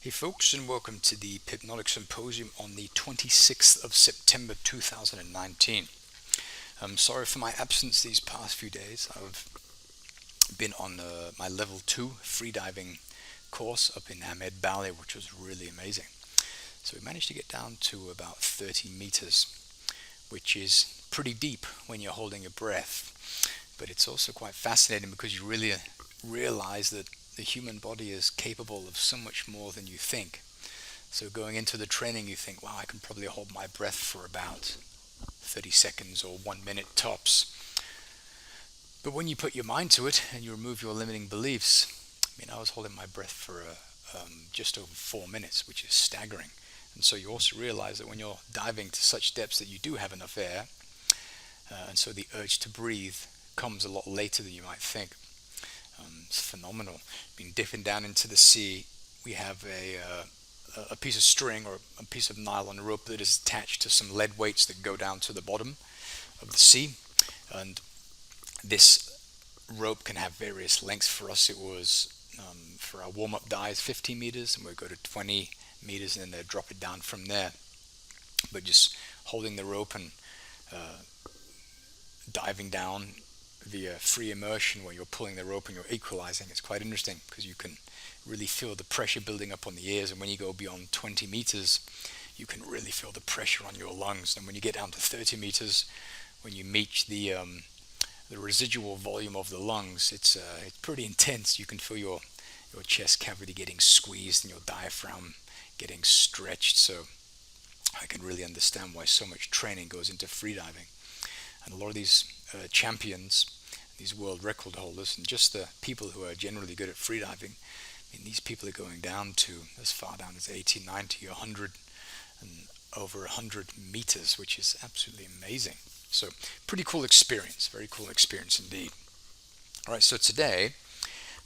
Hey folks, and welcome to the Pipnotic Symposium on the 26th of September 2019. I'm sorry for my absence these past few days. I've been on my level 2 freediving course up in Ahmed Valley, which was really amazing. So we managed to get down to about 30 meters, which is pretty deep when you're holding your breath. But it's also quite fascinating because you really realize that the human body is capable of so much more than you think. So going into the training, you think, wow, I can probably hold my breath for about 30 seconds or 1 minute tops. But when you put your mind to it and you remove your limiting beliefs, I was holding my breath for just over 4 minutes, which is staggering. And so you also realize that when you're diving to such depths that you do have enough air, and so the urge to breathe comes a lot later than you might think. It's phenomenal. Dipping down into the sea, we have a piece of string or a piece of nylon rope that is attached to some lead weights that go down to the bottom of the sea. And this rope can have various lengths. For us, it was, for our warm-up dives, 15 meters, and we go to 20 meters and then they drop it down from there. But just holding the rope and diving down via free immersion where you're pulling the rope and you're equalizing, it's quite interesting because you can really feel the pressure building up on the ears, and when you go beyond 20 meters you can really feel the pressure on your lungs, and when you get down to 30 meters, when you meet the residual volume of the lungs, it's pretty intense. You can feel your chest cavity getting squeezed and your diaphragm getting stretched. So I can really understand why so much training goes into freediving. And a lot of these champions, these world record holders, and just the people who are generally good at freediving, these people are going down to as far down as 80, 90, 100, and over 100 meters, which is absolutely amazing. So pretty cool experience, very cool experience indeed. All right, so today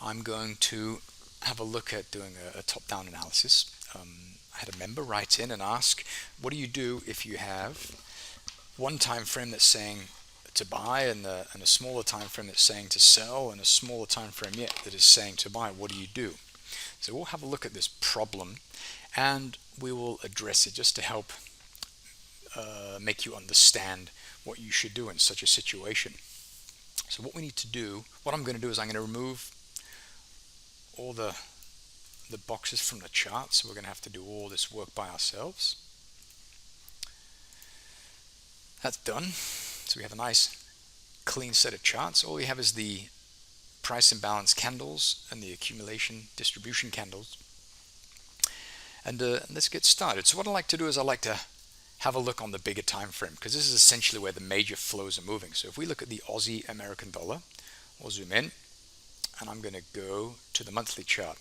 I'm going to have a look at doing a top-down analysis. I had a member write in and ask, what do you do if you have one time frame that's saying to buy and a smaller time frame that's saying to sell, and a smaller time frame yet that is saying to buy? What do you do? So we'll have a look at this problem and we will address it just to help make you understand what you should do in such a situation. So what we need to do, what I'm going to do is I'm going to remove all the boxes from the chart, so we're going to have to do all this work by ourselves. That's done. So we have a nice clean set of charts. All we have is the price imbalance candles and the accumulation distribution candles. And let's get started. So what I like to do is I like to have a look on the bigger time frame, because this is essentially where the major flows are moving. So if we look at the Aussie American dollar, we'll zoom in and I'm going to go to the monthly chart.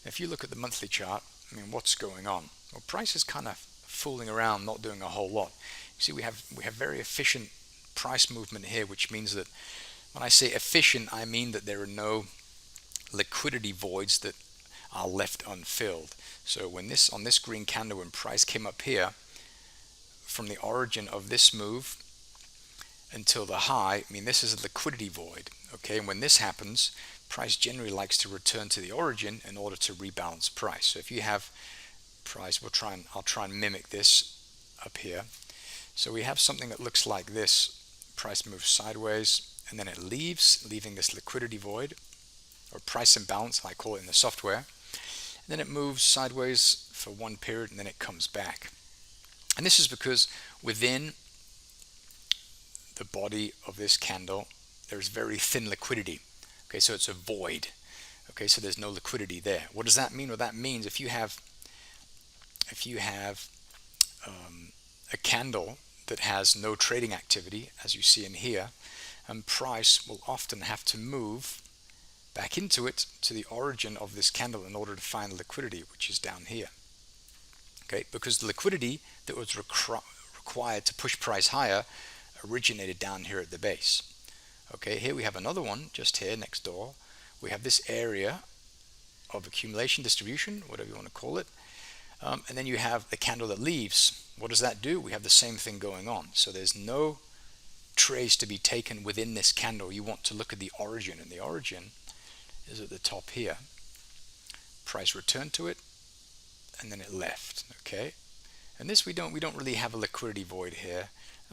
If you look at the monthly chart, what's going on? Well, price is kind of fooling around, not doing a whole lot. You see, we have very efficient price movement here, which means that when I say efficient, I mean that there are no liquidity voids that are left unfilled. So when on this green candle, when price came up here, from the origin of this move until the high, this is a liquidity void. Okay, and when this happens, price generally likes to return to the origin in order to rebalance price. So if you have price, I'll try and mimic this up here. So we have something that looks like this. Price moves sideways and then it leaves, leaving this liquidity void, or price imbalance, I call it in the software. And then it moves sideways for one period and then it comes back. And this is because within the body of this candle there's very thin liquidity. Okay, so it's a void. Okay, so there's no liquidity there. What does that mean? Well, that means if you have a candle that has no trading activity, as you see in here, and price will often have to move back into it to the origin of this candle in order to find liquidity, which is down here. Okay, because the liquidity that was required to push price higher originated down here at the base. Okay, here we have another one just here next door. We have this area of accumulation distribution, whatever you want to call it, and then you have the candle that leaves. What does that do? We have the same thing going on. So there's no trades to be taken within this candle. You want to look at the origin, and the origin is at the top here. Price returned to it, and then it left. Okay, and this we don't really have a liquidity void here.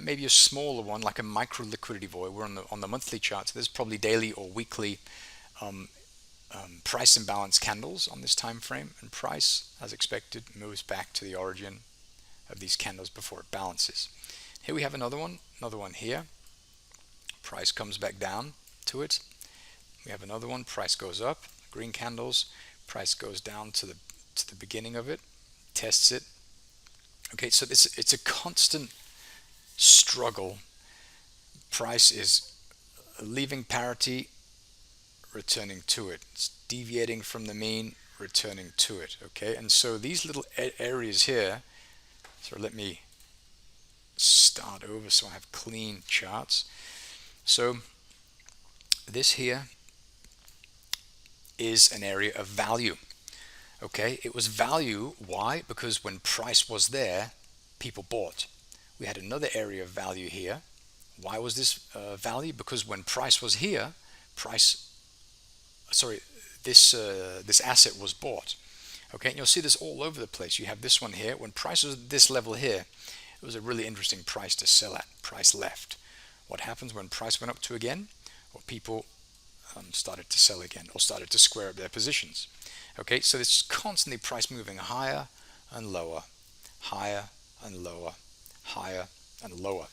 Maybe a smaller one, like a micro liquidity void. We're on the monthly chart, so there's probably daily or weekly um, price imbalance candles on this time frame, and price, as expected, moves back to the origin of these candles before it balances. Here we have another one here. Price comes back down to it. We have another one. Price goes up. Green candles. Price goes down to the beginning of it. Tests it. Okay, so it's a constant struggle. Price is leaving parity, returning to it. It's deviating from the mean, returning to it. Okay, and so these little areas here. So let me start over so I have clean charts. So this here is an area of value. Okay, it was value. Why? Because when price was there, people bought. We had another area of value here. Why was this value? Because when price was here, this asset was bought. Okay, and you'll see this all over the place. You have this one here. When price was at this level here, it was a really interesting price to sell at. Price left. What happens when price went up to again? Well, people started to sell again, or started to square up their positions. Okay, so it's constantly price moving higher and lower, higher and lower, higher and lower.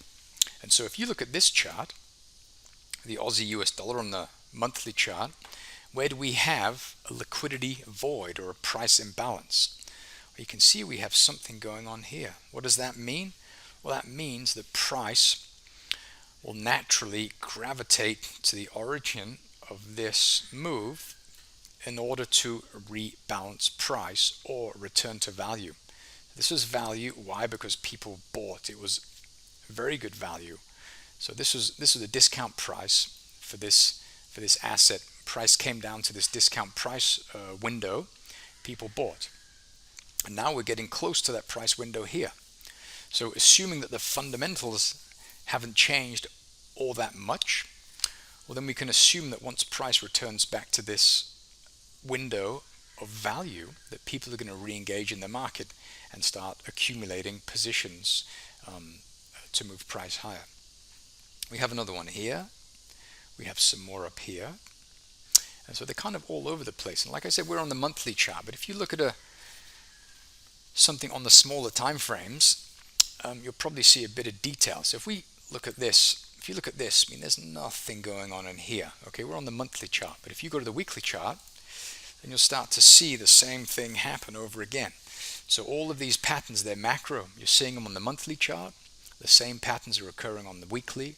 And so if you look at this chart, the Aussie US dollar on the monthly chart, where do we have a liquidity void or a price imbalance? Well, you can see we have something going on here. What does that mean? Well, that means that price will naturally gravitate to the origin of this move in order to rebalance price or return to value. This is value. Why? Because people bought. It was very good value. So this was a discount price for this asset. Price came down to this discount price window. People bought, and now we're getting close to that price window here. So assuming that the fundamentals haven't changed all that much, well, then we can assume that once price returns back to this window of value, that people are going to re-engage in the market and start accumulating positions to move price higher. We have another one here. We have some more up here. And so they're kind of all over the place. And like I said, we're on the monthly chart, but if you look at something on the smaller time frames, you'll probably see a bit of detail. So if you look at this, I mean, there's nothing going on in here. Okay, we're on the monthly chart, but if you go to the weekly chart, then you'll start to see the same thing happen over again. So all of these patterns, they're macro. You're seeing them on the monthly chart. The same patterns are occurring on the weekly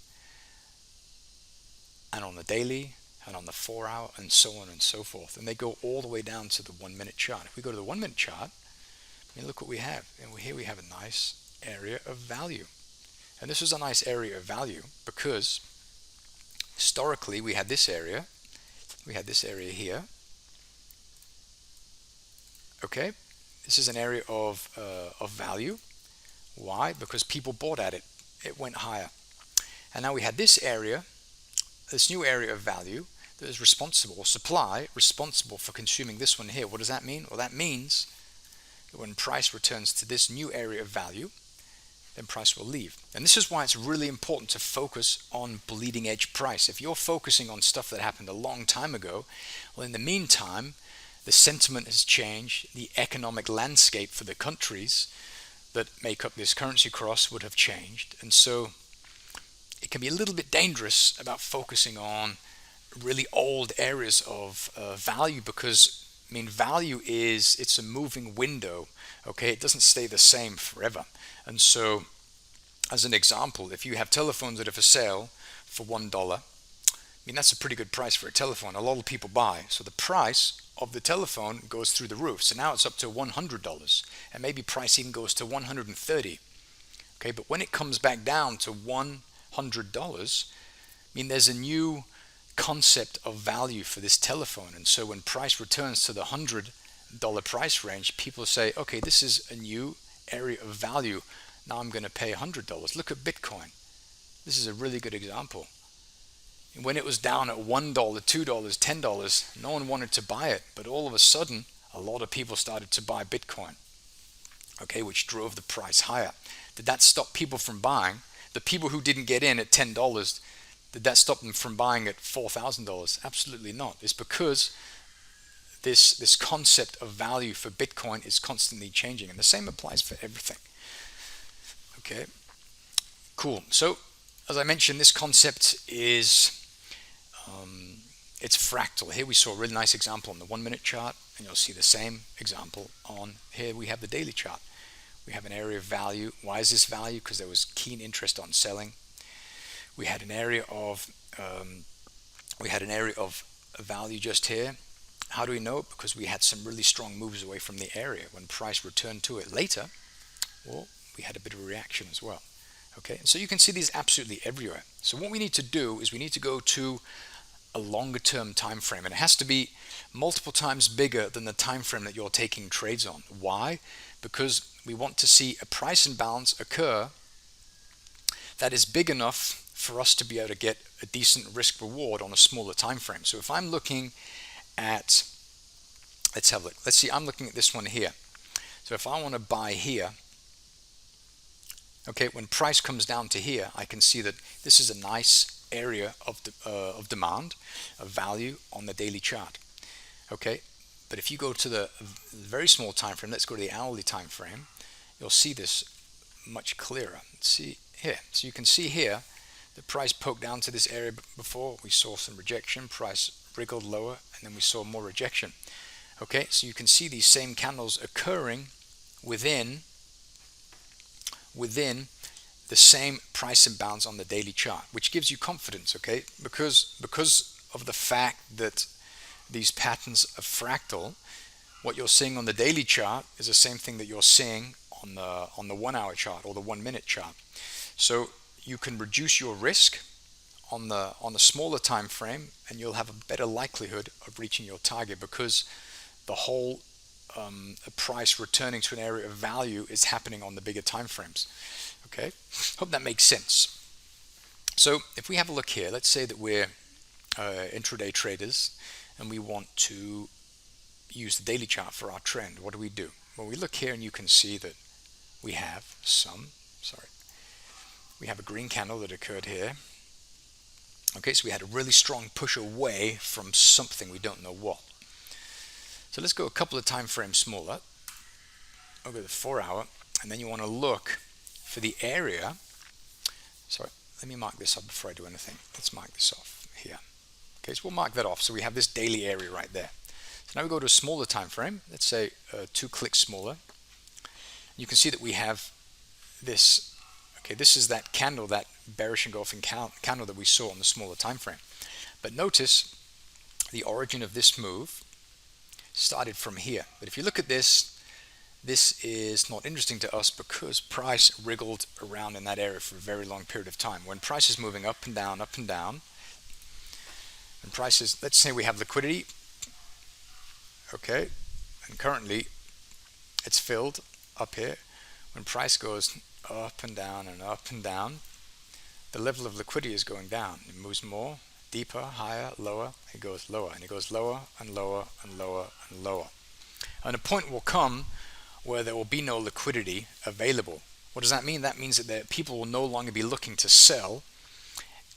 and on the daily and on the 4-hour and so on and so forth. And they go all the way down to the 1-minute chart. If we go to the 1-minute chart, I mean, look what we have. And here we have a nice area of value. And this is a nice area of value because historically we had this area. We had this area here. Okay, this is an area of value. Why? Because people bought at it. It went higher. And now we had this area, this new area of value that is responsible, supply, responsible for consuming this one here. What does that mean? Well, that means that when price returns to this new area of value, then price will leave. And this is why it's really important to focus on bleeding edge price. If you're focusing on stuff that happened a long time ago, well, in the meantime, the sentiment has changed. The economic landscape for the countries that make up this currency cross would have changed. And so it can be a little bit dangerous about focusing on really old areas of value because, I mean, value it's a moving window. Okay, it doesn't stay the same forever. And so, as an example, if you have telephones that are for sale for $1, I mean, that's a pretty good price for a telephone. A lot of people buy. So the price of the telephone goes through the roof. So now it's up to $100. And maybe price even goes to $130. Okay, but when it comes back down to $100, I mean, there's a new concept of value for this telephone. And so when price returns to the $100 price range, people say, okay, this is a new area of value. Now I'm going to pay $100. Look at Bitcoin. This is a really good example. When it was down at $1, $2, $10, no one wanted to buy it. But all of a sudden, a lot of people started to buy Bitcoin. okay, which drove the price higher. Did that stop people from buying? The people who didn't get in at $10, did that stop them from buying at $4,000? Absolutely not. It's because this concept of value for Bitcoin is constantly changing, and the same applies for everything. Okay, cool. So as I mentioned, this concept is it's fractal. Here we saw a really nice example on the 1 minute chart, and you'll see the same example on here. We have the daily chart. We have an area of value. Why is this value? Because there was keen interest on selling. We had an area of value just here. How do we know it? Because we had some really strong moves away from the area. When price returned to it later, well, we had a bit of a reaction as well. Okay, and so you can see these absolutely everywhere. So what we need to do is we need to go to a longer term time frame, and it has to be multiple times bigger than the time frame that you're taking trades on. Why? Because we want to see a price imbalance occur that is big enough for us to be able to get a decent risk reward on a smaller time frame. So if I'm looking at, let's have a look. Let's see, I'm looking at this one here. So if I want to buy here, okay, when price comes down to here, I can see that this is a nice area of demand, of value on the daily chart. Okay, but if you go to the very small time frame, let's go to the hourly time frame, you'll see this much clearer. Let's see here. So you can see here the price poked down to this area before. We saw some rejection, price wriggled lower, and then we saw more rejection. Okay, so you can see these same candles occurring within the same price imbalance on the daily chart, which gives you confidence, okay? Because of the fact that these patterns are fractal, what you're seeing on the daily chart is the same thing that you're seeing on the 1 hour chart or the 1 minute chart. So you can reduce your risk on the smaller time frame, and you'll have a better likelihood of reaching your target, because the whole price returning to an area of value is happening on the bigger time frames. Okay, hope that makes sense. So if we have a look here, let's say that we're intraday traders and we want to use the daily chart for our trend. What do? Well, we look here and you can see that we have we have a green candle that occurred here. Okay, so we had a really strong push away from something, we don't know what. So let's go a couple of time frames smaller. I'll go to the 4 hour, and then you want to look for the area. Sorry, let me mark this up before I do anything. Let's mark this off here. Okay, so we'll mark that off. So we have this daily area right there. So now we go to a smaller time frame. Let's say 2 clicks smaller. You can see that we have this. Okay, this is that candle, that bearish engulfing candle that we saw on the smaller time frame. But notice the origin of this move started from here. But if you look at this, this is not interesting to us because price wriggled around in that area for a very long period of time. When price is moving up and down, and prices, let's say we have liquidity, okay, and currently it's filled up here. When price goes up and down and up and down, the level of liquidity is going down. It moves more, deeper, higher, lower. It goes lower, and it goes lower and lower and lower and lower. And a point will come where there will be no liquidity available. What does that mean? That means that people will no longer be looking to sell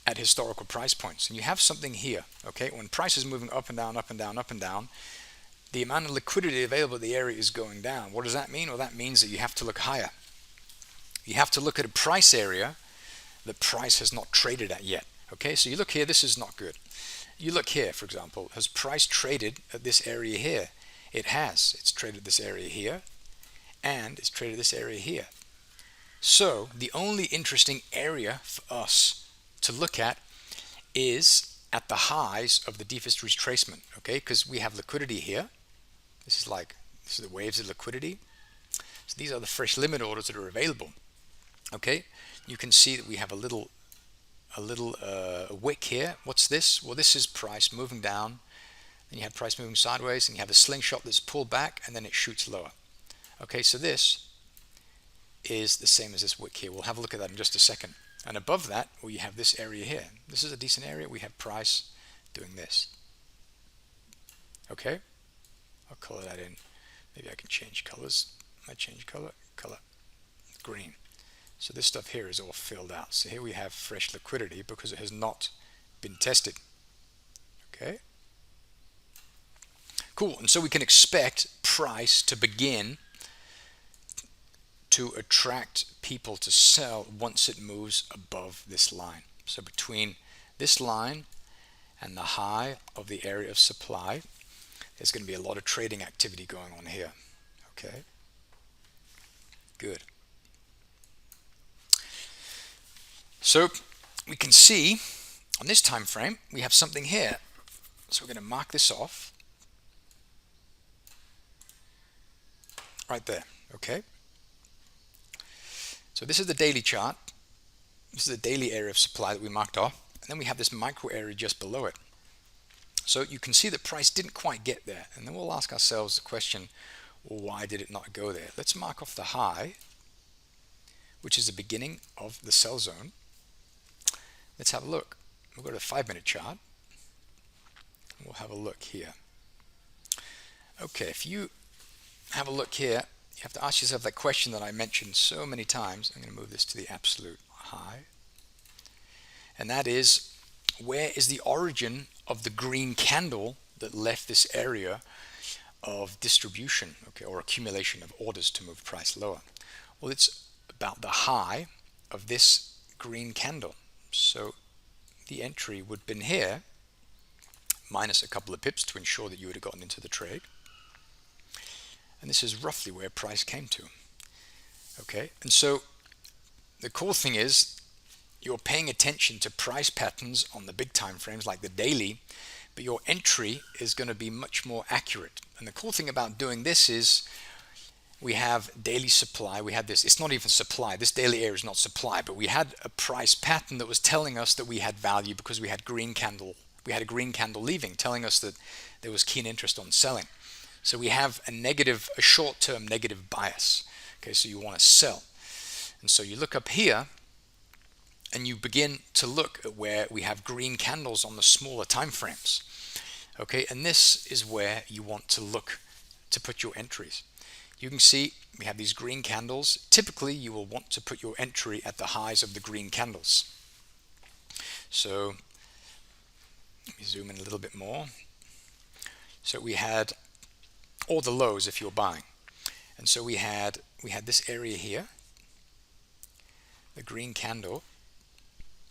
at historical price points. And you have something here, okay? When price is moving up and down, up and down, up and down, the amount of liquidity available at the area is going down. What does that mean? Well, that means that you have to look higher. You have to look at a price area that price has not traded at yet. Okay, so you look here, this is not good. You look here, for example, has price traded at this area here? It has. It's traded this area here, and it's traded this area here. So the only interesting area for us to look at is at the highs of the deepest retracement, okay? Because we have liquidity here. This is the waves of liquidity. So these are the fresh limit orders that are available. Okay, you can see that we have a little wick here. What's this? Well, this is price moving down, then you have price moving sideways, and you have a slingshot that's pulled back, and then it shoots lower. Okay, so this is the same as this wick here. We'll have a look at that in just a second. And above that, well, you have this area here. This is a decent area. We have price doing this. Okay, I'll color that in. Maybe I can change colors. I change color. color? Green. So this stuff here is all filled out. So here we have fresh liquidity because it has not been tested. Okay. Cool. And so we can expect price to begin to attract people to sell once it moves above this line. So between this line and the high of the area of supply, there's going to be a lot of trading activity going on here. Okay. Good. So we can see on this time frame we have something here. So we're going to mark this off right there. Okay. So this is the daily chart. This is the daily area of supply that we marked off, and then we have this micro area just below it. So you can see that price didn't quite get there, and then we'll ask ourselves the question, well, why did it not go there? Let's mark off the high, which is the beginning of the sell zone. Let's have a look. We'll go to the 5-minute chart. We'll have a look here. Okay, if you have a look here, you have to ask yourself that question that I mentioned so many times. I'm going to move this to the absolute high. And that is, where is the origin of the green candle that left this area of distribution, okay, or accumulation of orders to move price lower? Well, it's about the high of this green candle. So the entry would have been here, minus a couple of pips to ensure that you would have gotten into the trade. And this is roughly where price came to. Okay, and so the cool thing is you're paying attention to price patterns on the big time frames like the daily, but your entry is going to be much more accurate. And the cool thing about doing this is we have daily supply. We had this, it's not even supply, this daily area is not supply, but we had a price pattern that was telling us that we had value because we had green candle. We had a green candle leaving, telling us that there was keen interest on selling. So we have a short-term negative bias. Okay, so you want to sell. And so you look up here and you begin to look at where we have green candles on the smaller time frames. Okay, and this is where you want to look to put your entries. You can see we have these green candles. Typically, you will want to put your entry at the highs of the green candles. So let me zoom in a little bit more. So we had, or the lows if you're buying. And so we had this area here, the green candle.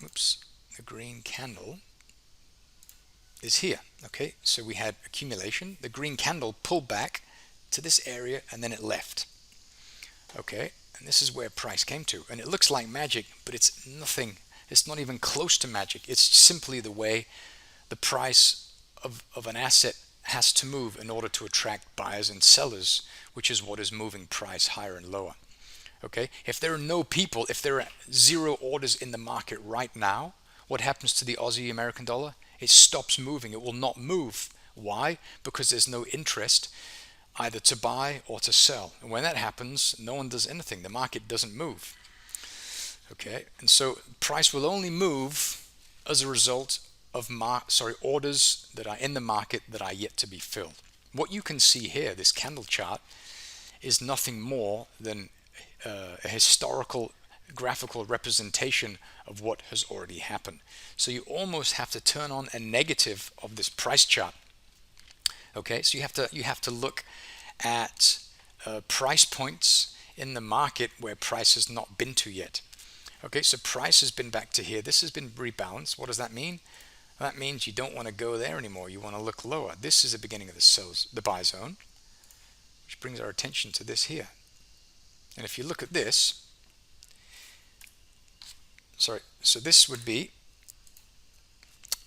Oops, the green candle is here. Okay, so we had accumulation. The green candle pulled back to this area and then it left. Okay, and this is where price came to, and it looks like magic, but it's nothing. It's not even close to magic. It's simply the way the price of an asset has to move in order to attract buyers and sellers, which is what is moving price higher and lower. Okay, if there are no people, if there are 0 orders in the market right now, what happens to the Aussie American dollar? It stops moving. It will not move. Why? Because there's no interest either to buy or to sell. And when that happens, no one does anything. The market doesn't move. Okay, and so price will only move as a result of orders that are in the market that are yet to be filled. What you can see here, this candle chart, is nothing more than a historical graphical representation of what has already happened. So you almost have to turn on a negative of this price chart. Okay, so you have to look at price points in the market where price has not been to yet. Okay, so price has been back to here. This has been rebalanced. What does that mean? That means you don't want to go there anymore. You want to look lower. This is the beginning of the buy zone, which brings our attention to this here. And if you look at this, so this would be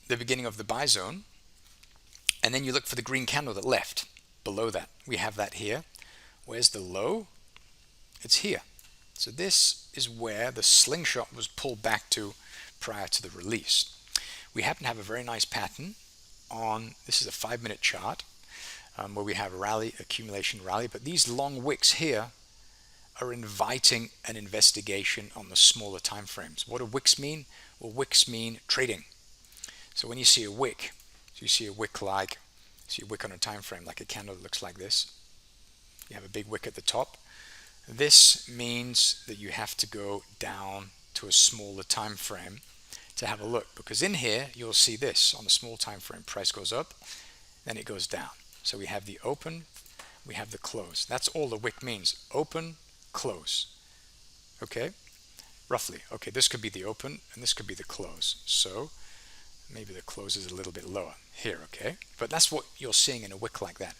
the beginning of the buy zone, and then you look for the green candle that left below that. We have that here. Where's the low? It's here. So this is where the slingshot was pulled back to prior to the release. We happen to have a very nice pattern on, this is a 5-minute chart, where we have a rally, accumulation rally, but these long wicks here are inviting an investigation on the smaller time frames. What do wicks mean? Well, wicks mean trading. So when you see a wick, so you see a wick on a time frame like a candle that looks like this. You have a big wick at the top, This means that you have to go down to a smaller time frame to have a look, because in here you'll see this on a small time frame, price goes up, then it goes down. So we have the open, we have the close. That's all the wick means: open, close. Okay, roughly. Okay, this could be the open and this could be the close. So maybe the close is a little bit lower here. Okay, but that's what you're seeing in a wick like that.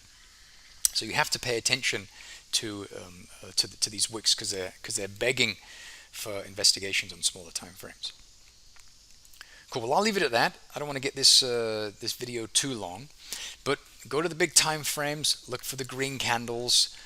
So you have to pay attention to these wicks, because they're begging for investigations on smaller time frames. Cool. Well, I'll leave it at that. I don't want to get this this video too long, but go to the big time frames, look for the green candles,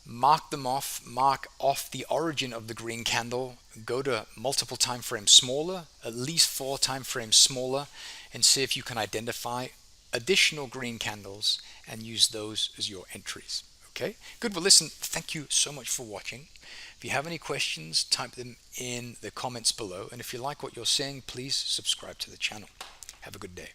mark them off, mark off the origin of the green candle, go to multiple time frames smaller, at least 4 time frames smaller, and see if you can identify additional green candles and use those as your entries. Okay, good. Well, listen, thank you so much for watching. If you have any questions, type them in the comments below, and if you like what you're seeing, please subscribe to the channel. Have a good day.